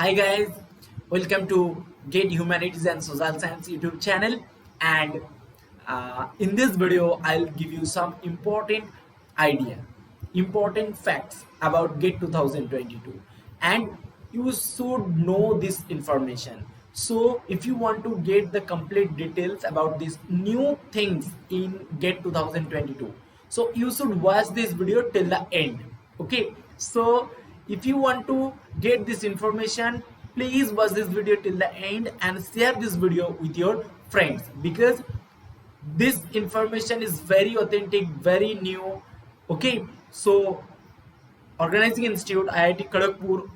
Hi guys, welcome to Get Humanities and Social Science YouTube channel. And in this video, I'll give you some important facts about Get 2022, and you should know this information. So, if you want to get the complete details about these new things in Get 2022, so you should watch this video till the end. Okay, so if you want to get this information, please watch this video till the end and share this video with your friends, because this information is very authentic, very new. Okay, so Organizing Institute IIT Kharagpur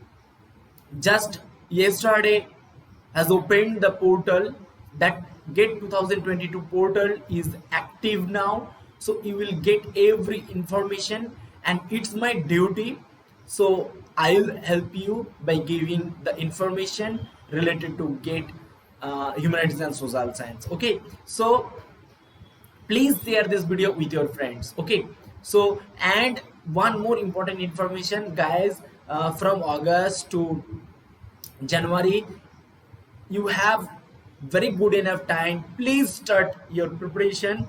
just yesterday has opened the portal. That Get 2022 portal is active now, so you will get every information, and it's my duty, so I'll help you by giving the information related to Get humanities and social science. Okay, so please share this video with your friends. Okay, so and one more important information guys, from August to January, you have very good enough time. Please start your preparation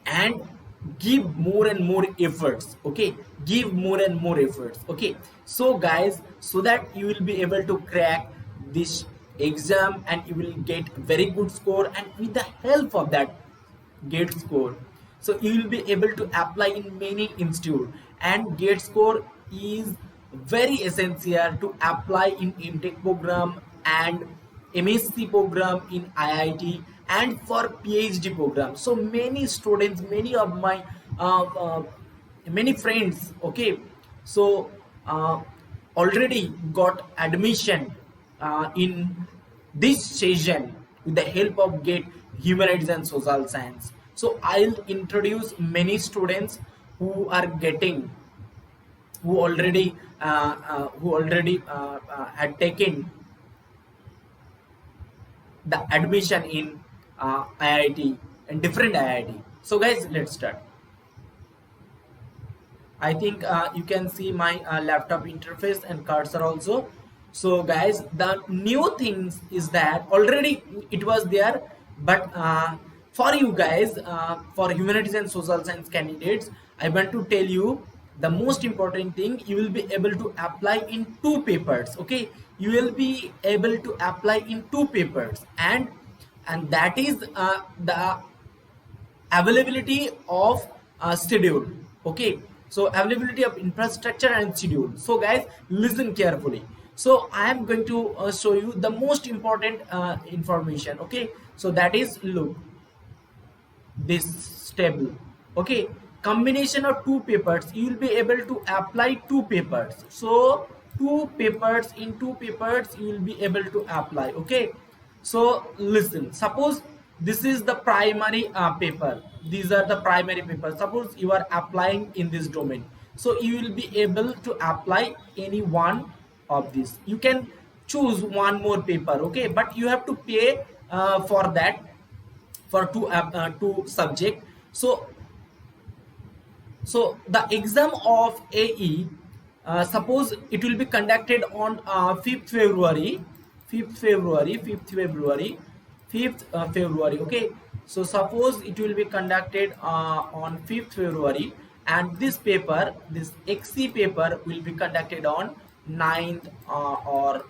and give more and more efforts. Okay, give more and more efforts. Okay, so guys, so that you will be able to crack this exam and you will get very good score, and with the help of that Gate score, so you will be able to apply in many institute, and Gate score is very essential to apply in MTech program and MSc program in IIT and for PhD program. So many students, many of my many friends, okay, so already got admission in this session with the help of Get humanities and social science. So I'll introduce many students who are getting, who already had taken the admission in IIT and different IIT. So guys, let's start. I think you can see my laptop interface and cursor also. So guys, the new things is that already it was there, but for you guys, for humanities and social science candidates, I want to tell you the most important thing. You will be able to apply in two papers. Okay, you will be able to apply in two papers, and that is the availability of schedule. Okay, so availability of infrastructure and schedule. So guys, listen carefully. So I am going to show you the most important information. Okay, so that is, look, this table. Okay, combination of two papers, you will be able to apply two papers. So two papers, in two papers you will be able to apply. Okay, so listen, suppose this is the primary paper, these are the primary papers. Suppose you are applying in this domain, so you will be able to apply any one of these. You can choose one more paper, okay, but you have to pay for that, for two subject. So the exam of AE, suppose it will be conducted on 5th February, 5th February, 5th February, 5th February. Okay, so suppose it will be conducted on 5th February, and this paper, this XC paper will be conducted on 9th or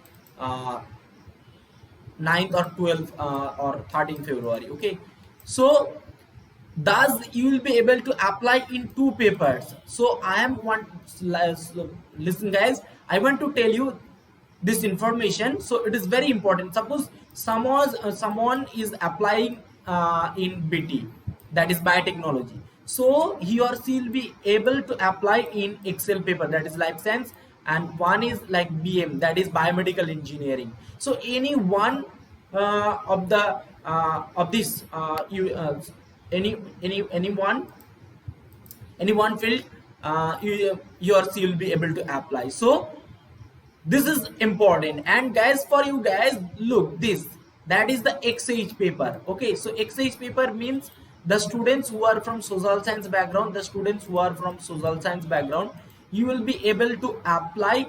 9th or 12th or 13th February. Okay, so thus you will be able to apply in two papers. So I am one, listen guys, I want to tell you this information, so it is very important. Suppose someone is applying in BT, that is biotechnology, so he or she will be able to apply in Excel paper, that is life science, and one is like BM, that is biomedical engineering. So any one of the of this any one field, you or she will be able to apply. So this is important. And guys, for you guys, look, this, that is the XH paper. Okay, so XH paper means the students who are from social science background, you will be able to apply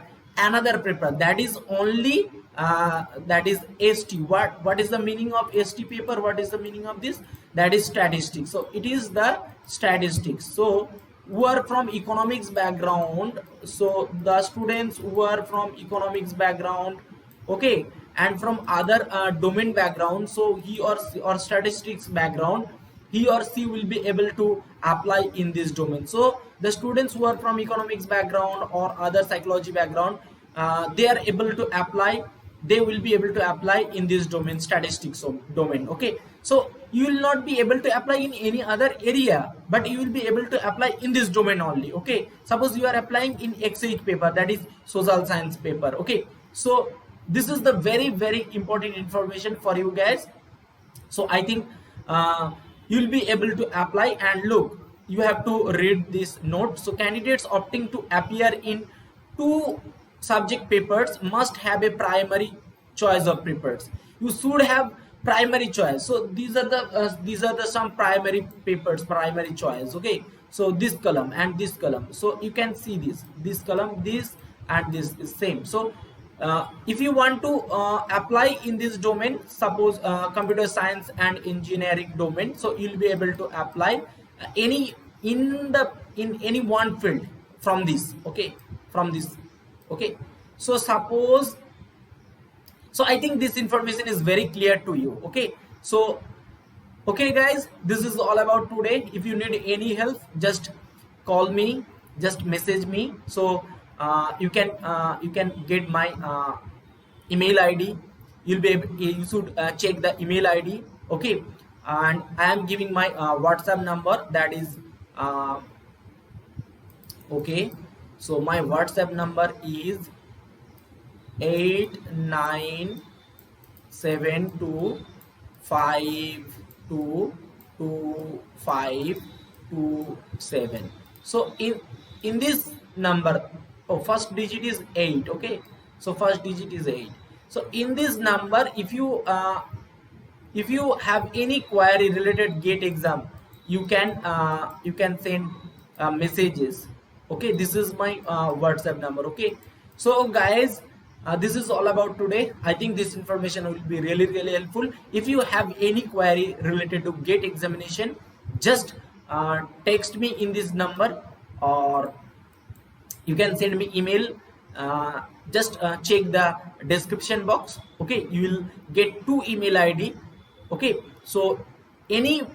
another paper that is only that is ST. What is the meaning of ST paper? What is the meaning of this? That is statistics. So it is the statistics. So who are from economics background, so the students who are from economics background, okay, and from other domain background, so he or statistics background, he or she will be able to apply in this domain. So the students who are from economics background or other psychology background, they are able to apply, they will be able to apply in this domain, statistics domain. Okay, so you will not be able to apply in any other area, but you will be able to apply in this domain only. Okay, suppose you are applying in X8 paper, that is social science paper. Okay, so this is the very important information for you guys. So I think you'll be able to apply. And look, you have to read this note. So candidates opting to appear in two subject papers must have a primary choice of papers. You should have primary choice. So these are the some primary papers, primary choice. Okay, so this column and this column, so you can see this column, this and this is same. So if you want to apply in this domain, suppose computer science and engineering domain, so you'll be able to apply any in any one field from this. Okay, from this. Okay, so suppose, so I think this information is very clear to you. Okay, so okay guys, this is all about today. If you need any help, just call me, just message me. So you can get my email ID. You should check the email ID. Okay, and I am giving my WhatsApp number, that is okay, so my WhatsApp number is 8972522527. So in this number, oh, first digit is 8. Okay, so first digit is 8. So in this number, if you have any query related GATE exam, you can send messages. Okay, this is my WhatsApp number. Okay, so guys, this is all about today. I think this information will be really helpful. If you have any query related to GATE examination, just text me in this number, or you can send me email. Just check the description box. Okay, you will get 2 email ID. Okay, so any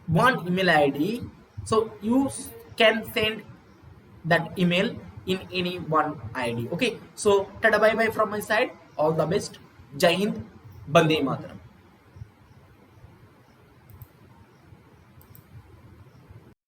one email ID, so you can send that email in any one ID. Okay, so tada bye bye from my side. All the best. Jai Hind. Bande Mataram.